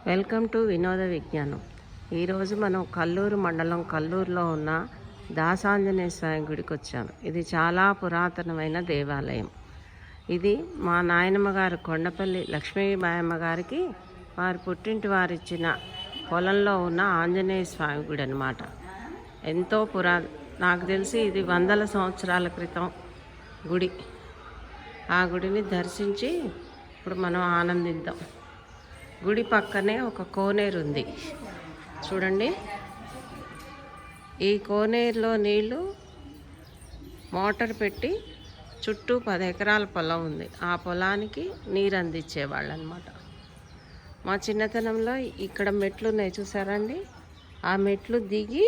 Welcome to వినోద విజ్ఞానం. ఈరోజు మనం కల్లూరు మండలం కల్లూరులో ఉన్న దాసాంజనేయ స్వామి గుడికి వచ్చాము. ఇది చాలా పురాతనమైన దేవాలయం. ఇది మా నాయనమ్మ గారు కొండపల్లి లక్ష్మీబాయమ్మ గారికి వారి పుట్టింటి వారిచ్చిన పొలంలో ఉన్న ఆంజనేయ స్వామి గుడి అన్నమాట. ఎంతో నాకు తెలిసి ఇది వందల సంవత్సరాల క్రితం గుడి. ఆ గుడిని దర్శించి ఇప్పుడు మనం ఆనందిద్దాం. గుడి పక్కనే ఒక కోనేరు ఉంది చూడండి. ఈ కోనేరులో నీళ్ళు మోటార్ పెట్టి చుట్టూ 10 ఎకరాల పొలం ఉంది. ఆ పొలానికి నీరు అందించేవాళ్ళు అనమాట. మా చిన్నతనంలో ఇక్కడ మెట్లు ఉన్నాయి చూసారండి. ఆ మెట్లు దిగి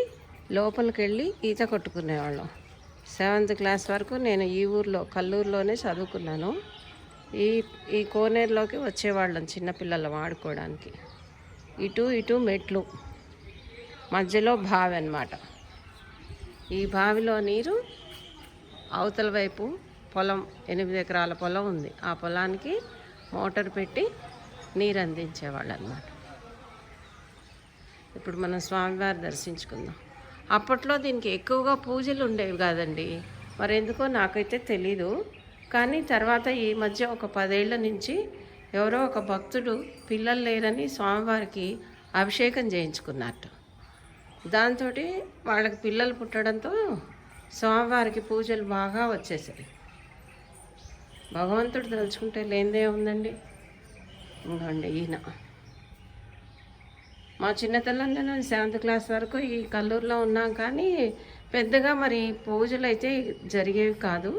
లోపలికి వెళ్ళి ఈత కొట్టుకునేవాళ్ళం. 7th క్లాస్ వరకు నేను ఈ ఊర్లో కల్లూరులోనే చదువుకున్నాను. ఈ కోనేరులోకి వచ్చేవాళ్ళం చిన్నపిల్లలు ఆడుకోవడానికి. ఇటు మెట్లు, మధ్యలో బావి అన్నమాట. ఈ బావిలో నీరు అవతల వైపు పొలం 8 ఎకరాల పొలం ఉంది. ఆ పొలానికి మోటార్ పెట్టి నీరు అందించేవాళ్ళు అన్నమాట. ఇప్పుడు మనం స్వామివారి దర్శించుకుందాం. అప్పట్లో దీనికి ఎక్కువగా పూజలు ఉండేవి కాదండి. మరి ఎందుకో నాకైతే తెలీదు. కానీ తర్వాత ఈ మధ్య ఒక 10 ఏళ్ల నుంచి ఎవరో ఒక భక్తుడు పిల్లలు లేరని స్వామివారికి అభిషేకం చేయించుకున్నట్టు. దాంతో వాళ్ళకి పిల్లలు పుట్టడంతో స్వామివారికి పూజలు బాగా వచ్చేసాయి. భగవంతుడు తలుచుకుంటే లేనిదే ఉందండి. ఇంకండి ఈయన మా చిన్నతనంలో నేను 7th క్లాస్ వరకు ఈ కల్లూరులో ఉన్నాం. కానీ పెద్దగా మరి పూజలు అయితే జరిగేవి కాదు.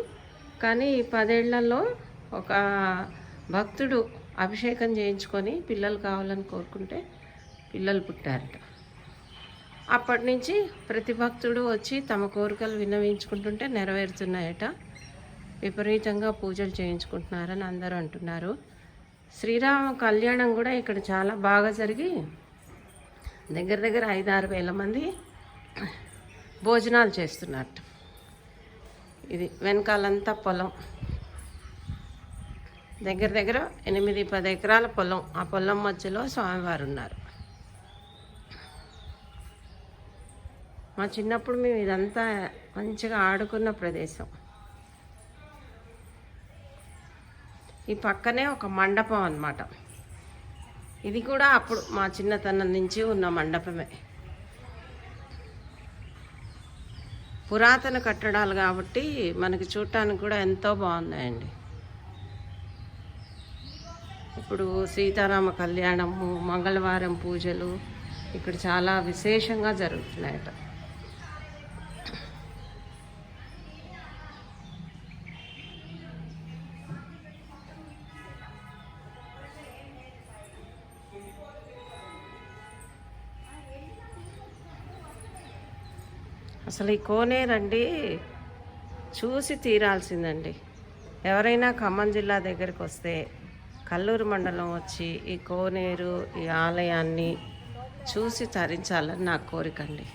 కానీ 10 ఏళ్లలో ఒక భక్తుడు అభిషేకం చేయించుకొని పిల్లలు కావాలని కోరుకుంటే పిల్లలు పుట్టారట. అప్పటి నుంచి ప్రతి భక్తుడు వచ్చి తమ కోరికలు విన్నవించుకుంటుంటే నెరవేరుతున్నాయట. విపరీతంగా పూజలు చేయించుకుంటున్నారని అందరూ అంటున్నారు. శ్రీరామ కళ్యాణం కూడా ఇక్కడ చాలా బాగా జరిగి దగ్గర 5-6 వేల మంది భోజనాలు చేస్తున్నట్టు. ఇది వెనకాలంతా పొలం, దగ్గర 8-10 ఎకరాల పొలం. ఆ పొలం మధ్యలో స్వామివారు ఉన్నారు. మా చిన్నప్పుడు మేము ఇదంతా మంచిగా ఆడుకున్న ప్రదేశం. ఈ పక్కనే ఒక మండపం అన్నమాట. ఇది కూడా అప్పుడు మా చిన్నతనం నుంచి ఉన్న మండపమే. పురాతన కట్టడాలు కాబట్టి మనకి చూడటానికి కూడా ఎంతో బాగున్నాయండి. ఇప్పుడు సీతారామ కళ్యాణము, మంగళవారం పూజలు ఇక్కడ చాలా విశేషంగా జరుగుతున్నాయట. అసలు ఈ కోనేరండి చూసి తీరాల్సిందండి. ఎవరైనా ఖమ్మం జిల్లా దగ్గరికి వస్తే కల్లూరు మండలం వచ్చి ఈ కోనేరు, ఈ ఆలయాన్ని చూసి తరించాలని నా కోరికండి.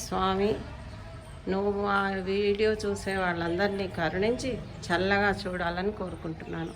స్వామి, నువ్వు ఆ వీడియో చూసే వాళ్ళందరినీ కరుణించి చల్లగా చూడాలని కోరుకుంటున్నాను.